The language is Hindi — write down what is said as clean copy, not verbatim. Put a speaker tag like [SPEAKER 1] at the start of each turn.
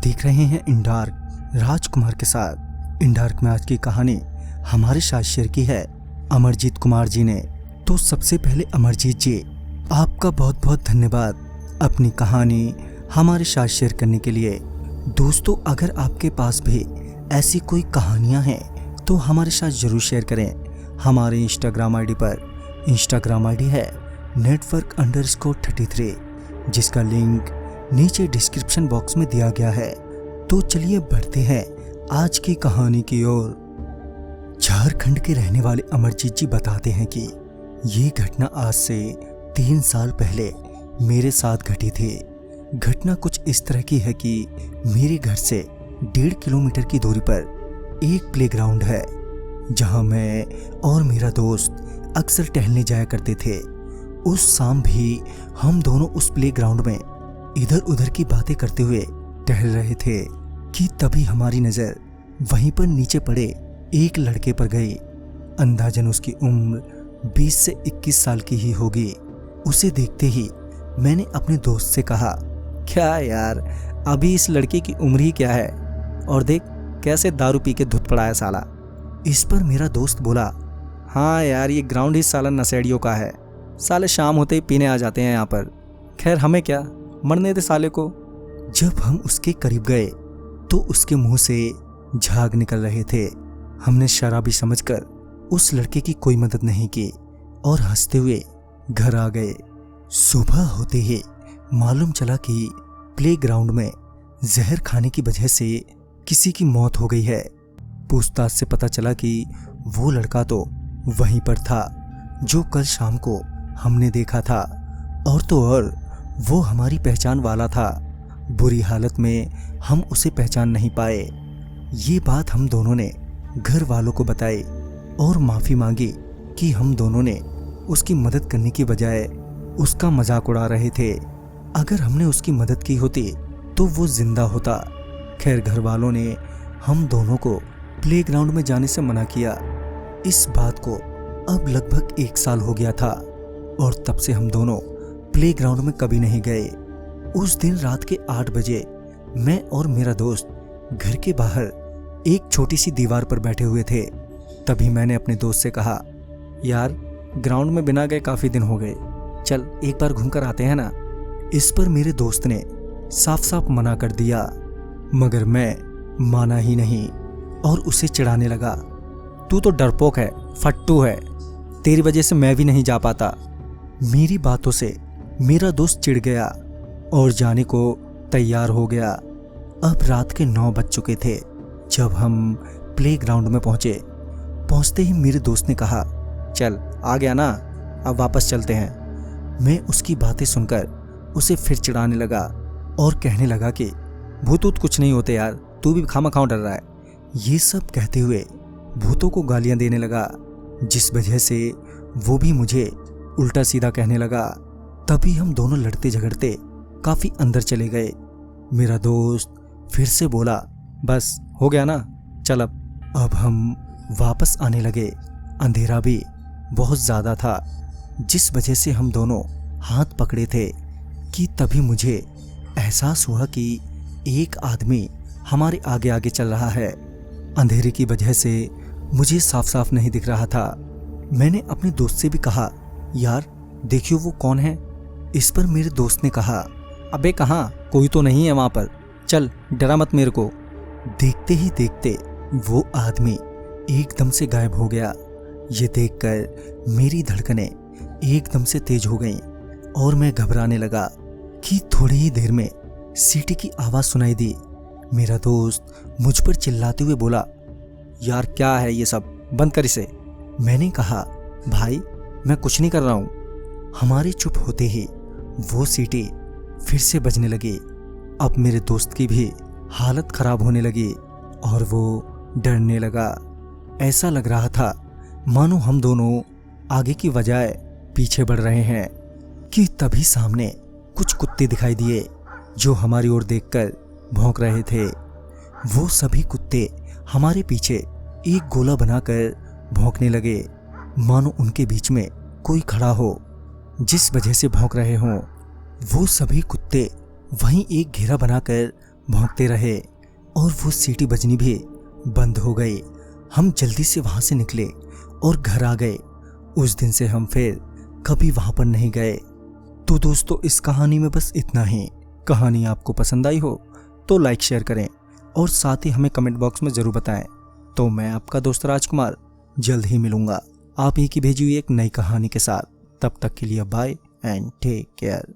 [SPEAKER 1] देख रहे हैं इन डार्क राजकुमार के साथ। इन डार्क में आज की कहानी हमारे साथ शेयर की है अमरजीत कुमार जी ने। तो सबसे पहले अमरजीत जी, आपका बहुत बहुत धन्यवाद अपनी कहानी हमारे साथ शेयर करने के लिए। दोस्तों, अगर आपके पास भी ऐसी कोई कहानियां हैं तो हमारे साथ ज़रूर शेयर करें। हमारे इंस्टाग्राम आईडी पर इंस्टाग्राम आईडी है network_33, जिसका लिंक नीचे डिस्क्रिप्शन बॉक्स में दिया गया है। तो चलिए बढ़ते हैं आज की कहानी की ओर। झारखंड के रहने वाले अमरजीत जी बताते हैं कि ये घटना आज से 3 साल पहले मेरे साथ घटी थी। घटना कुछ इस तरह की है कि मेरे घर से 1.5 किलोमीटर की दूरी पर एक प्लेग्राउंड है, जहां मैं और मेरा दोस्त अक्सर टहलने जाया करते थे। उस शाम भी हम दोनों उस प्लेग्राउंड में इधर उधर की बातें करते हुए टहल रहे थे कि तभी हमारी नज़र वहीं पर नीचे पड़े एक लड़के पर गई। अंदाजन उसकी उम्र 20 से 21 साल की ही होगी। उसे देखते ही मैंने अपने दोस्त से कहा, क्या यार, अभी इस लड़के की उम्र ही क्या है, और देख कैसे दारू पी के धुत पड़ा है साला। इस पर मेरा दोस्त बोला, हाँ यार, ये ग्राउंड ही साला नशेड़ियों का है, साले शाम होते ही पीने आ जाते हैं यहाँ पर। खैर हमें क्या, मरने दे साले को। जब हम उसके करीब गए तो उसके मुंह से झाग निकल रहे थे। हमने शराबी समझकर उस लड़के की कोई मदद नहीं की और हंसते हुए घर आ गए। सुबह होते ही मालूम चला कि प्लेग्राउंड में जहर खाने की वजह से किसी की मौत हो गई है। पूछताछ से पता चला कि वो लड़का तो वहीं पर था जो कल शाम को हमने देखा था, और तो और वो हमारी पहचान वाला था। बुरी हालत में हम उसे पहचान नहीं पाए। ये बात हम दोनों ने घर वालों को बताई और माफ़ी मांगी कि हम दोनों ने उसकी मदद करने की बजाय उसका मजाक उड़ा रहे थे। अगर हमने उसकी मदद की होती तो वो जिंदा होता। खैर घर वालों ने हम दोनों को प्लेग्राउंड में जाने से मना किया। इस बात को अब लगभग 1 साल हो गया था और तब से हम दोनों प्लेग्राउंड में कभी नहीं गए। उस दिन रात के 8 बजे मैं और मेरा दोस्त घर के बाहर एक छोटी सी दीवार पर बैठे हुए थे। तभी मैंने अपने दोस्त से कहा, यार ग्राउंड में बिना गए काफ़ी दिन हो गए, चल एक बार घूम कर आते हैं ना। इस पर मेरे दोस्त ने साफ साफ मना कर दिया, मगर मैं माना ही नहीं और उसे चिढ़ाने लगा। तू तो डरपोक है, फट्टू है, तेरी वजह से मैं भी नहीं जा पाता। मेरी बातों से मेरा दोस्त चिढ़ गया और जाने को तैयार हो गया। अब रात के 9 बज चुके थे जब हम प्लेग्राउंड में पहुंचे। पहुंचते ही मेरे दोस्त ने कहा, चल आ गया ना, अब वापस चलते हैं। मैं उसकी बातें सुनकर उसे फिर चिढ़ाने लगा और कहने लगा कि भूत ऊत कुछ नहीं होते यार, तू भी खामखा डर रहा है। ये सब कहते हुए भूतों को गालियां देने लगा, जिस वजह से वो भी मुझे उल्टा सीधा कहने लगा। तभी हम दोनों लड़ते झगड़ते काफ़ी अंदर चले गए। मेरा दोस्त फिर से बोला, बस हो गया ना, चल अब हम वापस आने लगे। अंधेरा भी बहुत ज़्यादा था, जिस वजह से हम दोनों हाथ पकड़े थे कि तभी मुझे एहसास हुआ कि एक आदमी हमारे आगे आगे चल रहा है। अंधेरे की वजह से मुझे साफ साफ नहीं दिख रहा था। मैंने अपने दोस्त से भी कहा, यार देखियो वो कौन है। इस पर मेरे दोस्त ने कहा, अबे कहाँ, कोई तो नहीं है वहाँ पर, चल डरा मत मेरे को। देखते ही देखते वो आदमी एकदम से गायब हो गया। ये देखकर मेरी धड़कनें एकदम से तेज हो गईं और मैं घबराने लगा कि थोड़ी ही देर में सीटी की आवाज़ सुनाई दी। मेरा दोस्त मुझ पर चिल्लाते हुए बोला, यार क्या है ये सब, बंद कर इसे। मैंने कहा, भाई मैं कुछ नहीं कर रहा हूँ। हमारे चुप होते ही वो सीटी फिर से बजने लगी। अब मेरे दोस्त की भी हालत खराब होने लगी और वो डरने लगा। ऐसा लग रहा था मानो हम दोनों आगे की बजाय पीछे बढ़ रहे हैं कि तभी सामने कुछ कुत्ते दिखाई दिए जो हमारी ओर देखकर भौंक रहे थे। वो सभी कुत्ते हमारे पीछे एक गोला बनाकर भौंकने लगे, मानो उनके बीच में कोई खड़ा हो जिस वजह से भौंक रहे हों। वो सभी कुत्ते वहीं एक घेरा बनाकर भौंकते रहे और वो सीटी बजनी भी बंद हो गई। हम जल्दी से वहां से निकले और घर आ गए। उस दिन से हम फिर कभी वहां पर नहीं गए। तो दोस्तों, इस कहानी में बस इतना ही। कहानी आपको पसंद आई हो तो लाइक शेयर करें और साथ ही हमें कमेंट बॉक्स में ज़रूर बताएं। तो मैं आपका दोस्त राजकुमार जल्द ही मिलूंगा आप ही की भेजी हुई एक नई कहानी के साथ। तब तक के लिए बाय एंड टेक केयर।